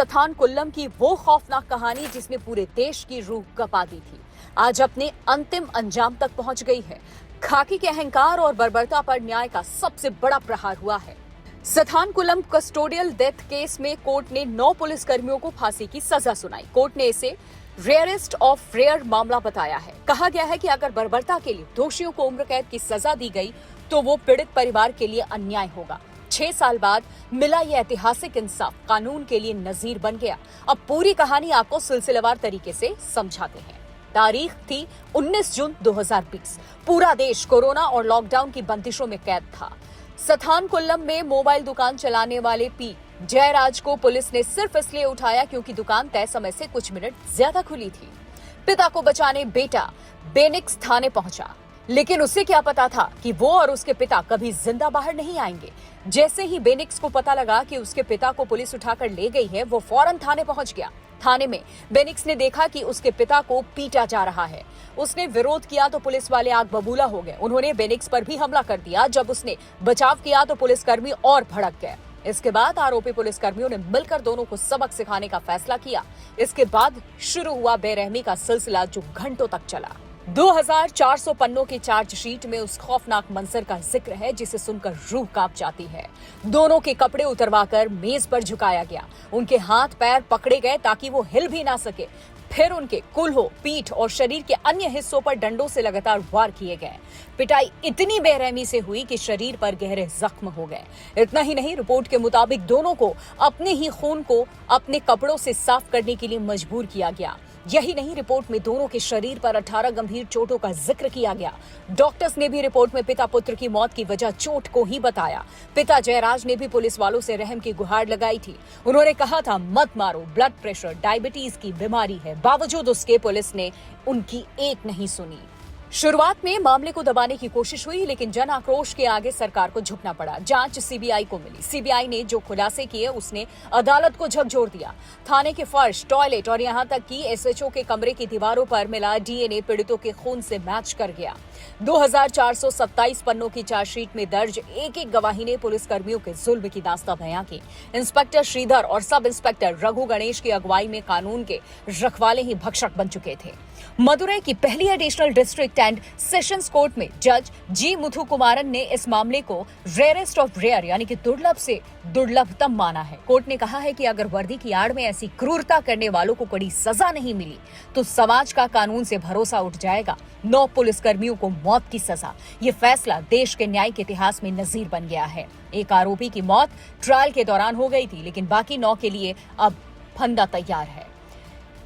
सथान कुल्लम की वो खौफनाक कहानी जिसने पूरे देश की रूह कपा दी थी, आज अपने अंतिम अंजाम तक पहुंच गई है। खाकी के अहंकार और बर्बरता पर न्याय का सबसे बड़ा प्रहार हुआ है। सथान कुल्लम कस्टोडियल डेथ केस में कोर्ट ने 9 पुलिसकर्मियों को फांसी की सजा सुनाई। कोर्ट ने इसे रेयरेस्ट ऑफ रेयर मामला बताया है। कहा गया है कि अगर बर्बरता के लिए दोषियों को उम्र कैद की सजा दी गई तो वो पीड़ित परिवार के लिए अन्याय होगा। 6 साल बाद मिला ये ऐतिहासिक इंसाफ कानून के लिए नजीर बन गया। अब पूरी कहानी आपको सिलसिलेवार तरीके से समझाते हैं। तारीख थी 19 जून 2020। पूरा देश कोरोना और लॉकडाउन की बंदिशों में कैद था। सथान कुल्लम में मोबाइल दुकान चलाने वाले पी जयराज को पुलिस ने सिर्फ इसलिए उठाया क्योंकि दुकान तय समय से कुछ मिनट ज्यादा खुली थी। पिता को बचाने बेटा बेनिक्स थाने पहुंचा, लेकिन उसे क्या पता था कि वो और उसके पिता कभी जिंदा बाहर नहीं आएंगे। जैसे ही बेनिक्स को पता लगा कि उसके पिता को पुलिस उठाकर ले गई है, वो फौरन थाने पहुंच गया। थाने में बेनिक्स ने देखा कि उसके पिता को पीटा जा रहा है। उसने विरोध किया तो पुलिस वाले आग बबूला हो गए। उन्होंने बेनिक्स पर भी हमला कर दिया। जब उसने बचाव किया तो पुलिसकर्मी और भड़क गए। इसके बाद आरोपी पुलिसकर्मियों ने मिलकर दोनों को सबक सिखाने का फैसला किया। इसके बाद शुरू हुआ बेरहमी का सिलसिला जो घंटों तक चला। 2400 पन्नों की चार्जशीट में उस खौफनाक मंजर का जिक्र है जिसे सुनकर रूह कांप जाती है। दोनों के कपड़े उतरवाकर मेज पर झुकाया गया। उनके हाथ पैर पकड़े गए ताकि वो हिल भी ना सके। फिर उनके कुल्हों, पीठ और शरीर के अन्य हिस्सों पर डंडों से लगातार वार किए गए। पिटाई इतनी बेरहमी से हुई कि शरीर पर गहरे जख्म हो गए। इतना ही नहीं, रिपोर्ट के मुताबिक दोनों को अपने ही खून को अपने कपड़ों से साफ करने के लिए मजबूर किया गया। यही नहीं, रिपोर्ट में दोनों के शरीर पर 18 गंभीर चोटों का जिक्र किया गया। डॉक्टर्स ने भी रिपोर्ट में पिता पुत्र की मौत की वजह चोट को ही बताया। पिता जयराज ने भी पुलिस वालों से रहम की गुहार लगाई थी। उन्होंने कहा था, मत मारो, ब्लड प्रेशर, डायबिटीज की बीमारी है। बावजूद उसके पुलिस ने उनकी एक नहीं सुनी। शुरुआत में मामले को दबाने की कोशिश हुई, लेकिन जन आक्रोश के आगे सरकार को झुकना पड़ा। जांच सीबीआई को मिली। सीबीआई ने जो खुलासे किए उसने अदालत को झकझोर दिया। थाने के फर्श, टॉयलेट और यहां तक कि एसएचओ के कमरे की दीवारों पर मिला डीएनए पीड़ितों के खून से मैच कर गया। 2427 पन्नों की चार्जशीट में दर्ज एक एक गवाही ने पुलिसकर्मियों के जुल्म की दास्तां बयां की। इंस्पेक्टर श्रीधर और सब इंस्पेक्टर रघु गणेश की अगुवाई में कानून के रखवाले ही भक्षक बन चुके थे। मदुरई की पहली additional district and sessions court में जज जी मुथु कुमारन ने इस मामले को रेयरेस्ट ऑफ रेयर यानी कि दुर्लभ से दुर्लभतम माना है। कोर्ट ने कहा है कि अगर वर्दी की आड़ में ऐसी क्रूरता करने वालों को कड़ी सजा नहीं मिली तो समाज का कानून से भरोसा उठ जाएगा। 9 पुलिसकर्मियों को मौत की सजा। ये फैसला देश के न्याय के इतिहास में नजीर बन गया है। एक आरोपी की मौत ट्रायल के दौरान हो गई थी, लेकिन बाकी 9 के लिए अब फंदा तैयार है।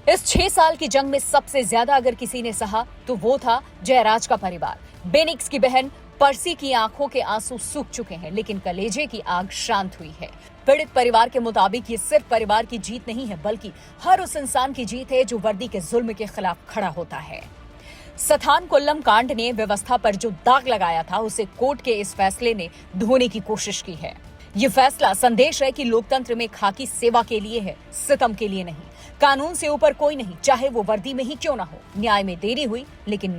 इस 6 साल की जंग में सबसे ज्यादा अगर किसी ने सहा तो वो था जयराज का परिवार। बेनिक्स की बहन पर्सी की आंखों के आंसू सूख चुके हैं, लेकिन कलेजे की आग शांत हुई है। पीड़ित परिवार के मुताबिक ये सिर्फ परिवार की जीत नहीं है, बल्कि हर उस इंसान की जीत है जो वर्दी के जुल्म के खिलाफ खड़ा होता है। सथान कुल्लम कांड ने व्यवस्था पर जो दाग लगाया था उसे कोर्ट के इस फैसले ने धोने की कोशिश की है। ये फैसला संदेश है कि लोकतंत्र में खाकी सेवा के लिए है, सितम के लिए नहीं। कानून से ऊपर कोई नहीं, चाहे वो वर्दी में ही क्यों ना हो। न्याय में देरी हुई, लेकिन